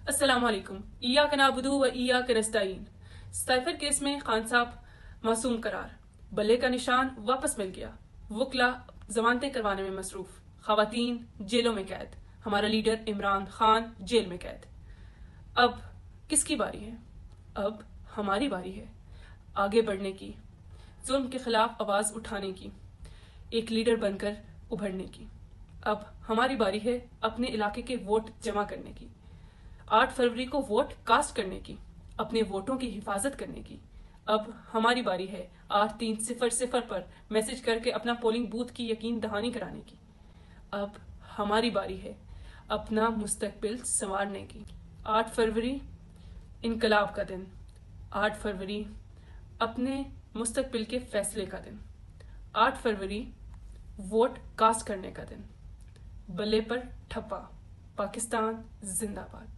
अस्सलाम वालेकुम। इय्याक नअबुदु व इय्याक नस्तईन। साइफर केस में खान साहब मासूम करार, बल्ले का निशान वापस मिल गया, वकला जमानतें करवाने में मसरूफ, खवातीन जेलों में कैद, हमारा लीडर इमरान खान जेल में कैद। अब किसकी बारी है? अब हमारी बारी है आगे बढ़ने की, जुल्म के खिलाफ आवाज उठाने की, एक लीडर बनकर उभरने की। अब हमारी बारी है अपने इलाके के वोट जमा करने की, 8 फरवरी को वोट कास्ट करने की, अपने वोटों की हिफाजत करने की। अब हमारी बारी है 8300 पर मैसेज करके अपना पोलिंग बूथ की यकीन दहानी कराने की। अब हमारी बारी है अपना मुस्तकबिल संवारने की। 8 फरवरी इनकलाब का दिन, 8 फरवरी अपने मुस्तकबिल के फैसले का दिन, 8 फरवरी वोट कास्ट करने का दिन। बल्ले पर ठप्पा, पाकिस्तान जिंदाबाद।